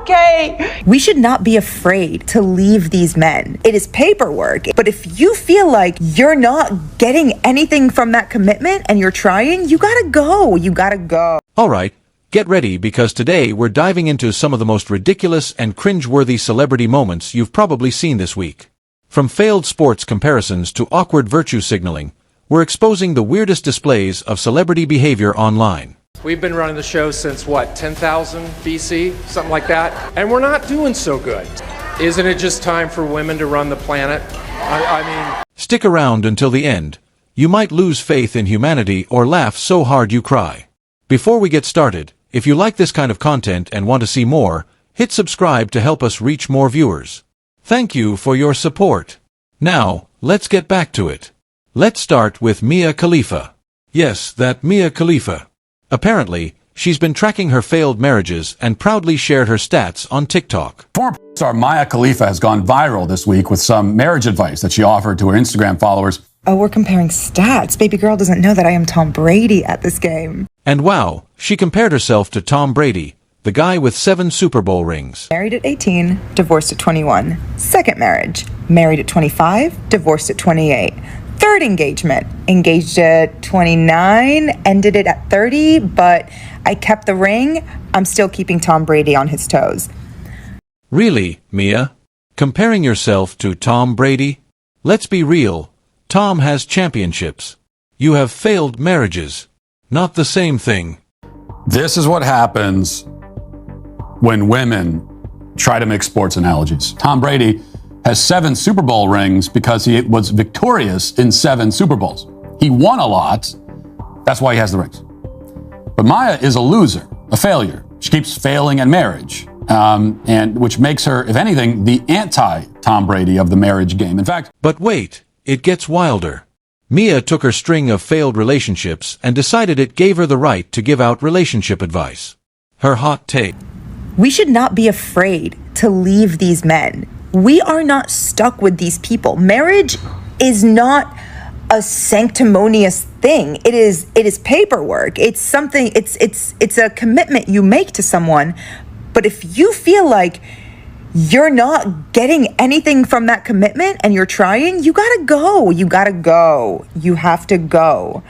okay. We should not be afraid to leave these men. It is paperwork. But if you feel like you're not getting anything from that commitment and you're trying, you gotta go. You gotta go. All right, get ready because today we're diving into some of the most ridiculous and cringe-worthy celebrity moments you've probably seen this week. From failed sports comparisons to awkward virtue signaling, we're exposing the weirdest displays of celebrity behavior online. We've been running the show since, 10,000 BC? Something like that. And we're not doing so good. Isn't it just time for women to run the planet? I mean... Stick around until the end. You might lose faith in humanity or laugh so hard you cry. Before we get started, if you like this kind of content and want to see more, hit subscribe to help us reach more viewers. Thank you for your support. Now, let's get back to it. Let's start with Mia Khalifa. Yes, that Mia Khalifa. Apparently, she's been tracking her failed marriages and proudly shared her stats on TikTok. Former star Mia Khalifa has gone viral this week with some marriage advice that she offered to her Instagram followers. Oh, we're comparing stats. Baby girl doesn't know that I am Tom Brady at this game. And wow, she compared herself to Tom Brady, the guy with 7 Super Bowl rings. Married at 18, divorced at 21. Second marriage, married at 25, divorced at 28. Third engagement, engaged at 29, ended it at 30, but I kept the ring. I'm still keeping Tom Brady on his toes. Really, Mia? Comparing yourself to Tom Brady? Let's be real. Tom has championships. You have failed marriages. Not the same thing. This is what happens when women try to make sports analogies. Tom Brady has 7 Super Bowl rings because he was victorious in 7 Super Bowls. He won a lot. That's why he has the rings. But Mia is a loser, a failure. She keeps failing at marriage, and which makes her, if anything, the anti-Tom Brady of the marriage game. In fact... But wait, it gets wilder. Mia took her string of failed relationships and decided it gave her the right to give out relationship advice. Her hot take. We should not be afraid to leave these men. We are not stuck with these people. Marriage is not a sanctimonious thing. It is paperwork. It's something, it's a commitment you make to someone. But if you feel like you're not getting anything from that commitment and you're trying, you gotta go. You gotta go. You have to go.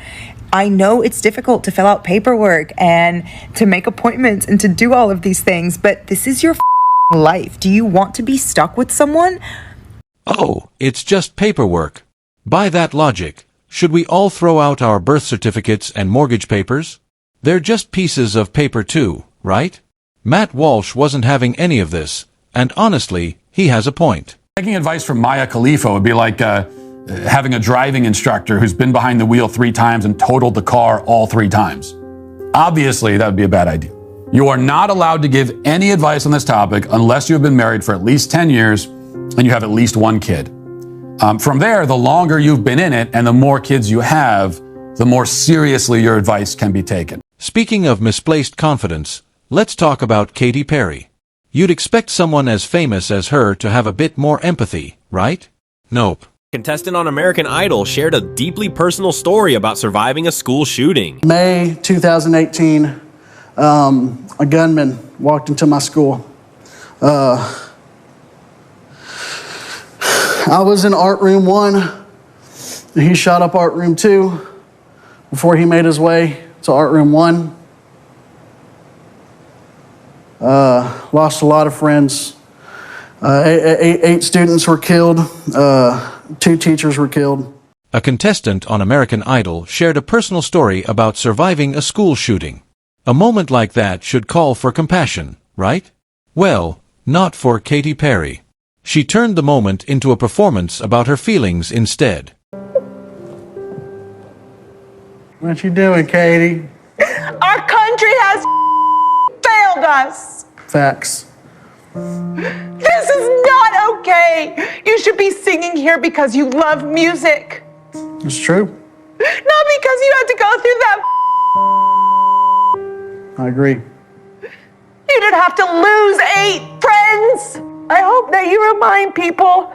I know it's difficult to fill out paperwork and to make appointments and to do all of these things, but this is your life. Do you want to be stuck with someone? Oh, it's just paperwork. By that logic, should we all throw out our birth certificates and mortgage papers? They're just pieces of paper too, right? Matt Walsh wasn't having any of this, and honestly, he has a point. Taking advice from Mia Khalifa would be like having a driving instructor who's been behind the wheel 3 times and totaled the car all 3 times. Obviously, that would be a bad idea. You are not allowed to give any advice on this topic unless you have been married for at least 10 years and you have at least 1 kid. From there, the longer you've been in it and the more kids you have, the more seriously your advice can be taken. Speaking of misplaced confidence, let's talk about Katy Perry. You'd expect someone as famous as her to have a bit more empathy, right? Nope. Contestant on American Idol shared a deeply personal story about surviving a school shooting. May 2018, a gunman walked into my school. I was in art room 1, and he shot up art room 2 before he made his way to art room 1. Lost a lot of friends. 8 students were killed. 2 teachers were killed. A contestant on American Idol shared a personal story about surviving a school shooting. A moment like that should call for compassion, right? Well, not for Katy Perry. She turned the moment into a performance about her feelings instead. What you doing, Katie? Our country has failed us. Facts. This is not okay. You should be singing here because you love music. It's true. Not because you had to go through that. I agree. You didn't have to lose 8 friends. I hope that you remind people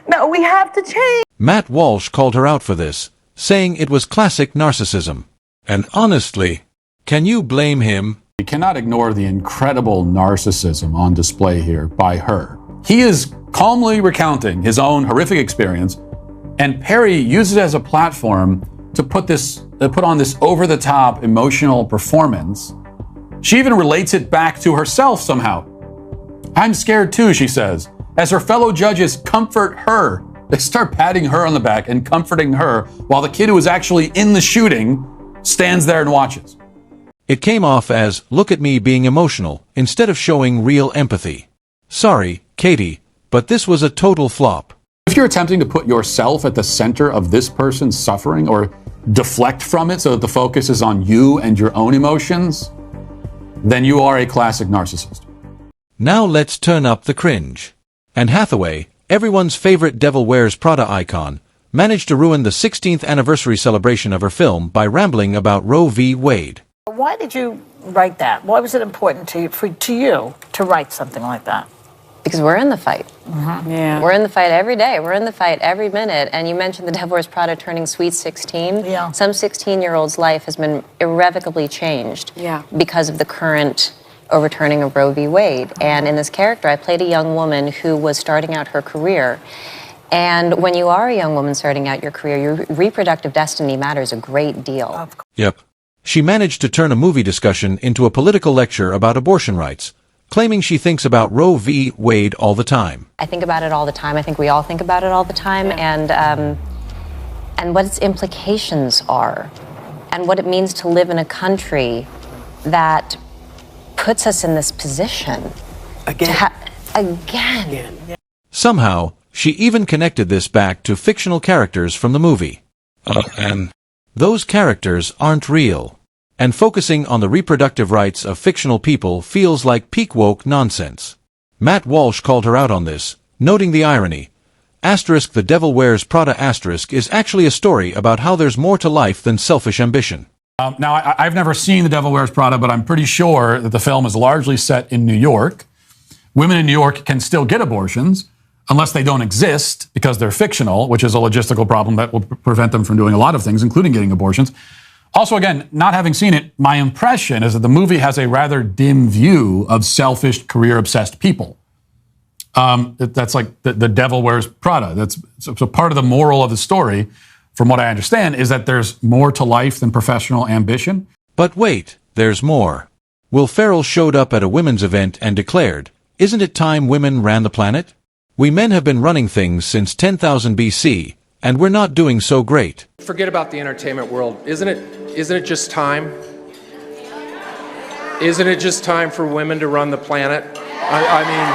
that we have to change. Matt Walsh called her out for this, saying it was classic narcissism. And honestly, can you blame him? We cannot ignore the incredible narcissism on display here by her. He is calmly recounting his own horrific experience, and Perry uses it as a platform to put on this over-the-top emotional performance. She even relates it back to herself somehow. I'm scared too, she says, as her fellow judges comfort her. They start patting her on the back and comforting her while the kid who was actually in the shooting stands there and watches. It came off as, look at me being emotional, instead of showing real empathy. Sorry, Katie, but this was a total flop. If you're attempting to put yourself at the center of this person's suffering or deflect from it so that the focus is on you and your own emotions, then you are a classic narcissist. Now let's turn up the cringe. And Hathaway, everyone's favorite Devil Wears Prada icon, managed to ruin the 16th anniversary celebration of her film by rambling about Roe v. Wade. Why did you write that? Why was it important to you to write something like that? Because we're in the fight. Mm-hmm. Yeah. We're in the fight every day. We're in the fight every minute. And you mentioned the Devil Wears Prada turning sweet 16. Yeah. Some 16-year-old's life has been irrevocably changed because of the current overturning of Roe v. Wade. And in this character, I played a young woman who was starting out her career. And when you are a young woman starting out your career, your reproductive destiny matters a great deal. Yep. She managed to turn a movie discussion into a political lecture about abortion rights, claiming she thinks about Roe v. Wade all the time. I think about it all the time. I think we all think about it all the time. And what its implications are, and what it means to live in a country that puts us in this position. Again. Somehow, she even connected this back to fictional characters from the movie. And those characters aren't real. And focusing on the reproductive rights of fictional people feels like peak woke nonsense. Matt Walsh called her out on this, noting the irony. Asterisk The Devil Wears Prada asterisk is actually a story about how there's more to life than selfish ambition. Now, I've never seen The Devil Wears Prada, but I'm pretty sure that the film is largely set in New York. Women in New York can still get abortions, unless they don't exist because they're fictional, which is a logistical problem that will prevent them from doing a lot of things, including getting abortions. Also, again, not having seen it, my impression is that the movie has a rather dim view of selfish, career-obsessed people. That's like the Devil Wears Prada. So part of the moral of the story, from what I understand, is that there's more to life than professional ambition. But wait, there's more. Will Ferrell showed up at a women's event and declared, "Isn't it time women ran the planet? We men have been running things since 10,000 BC, and we're not doing so great." Forget about the entertainment world. Isn't it just time? Isn't it just time for women to run the planet? I mean,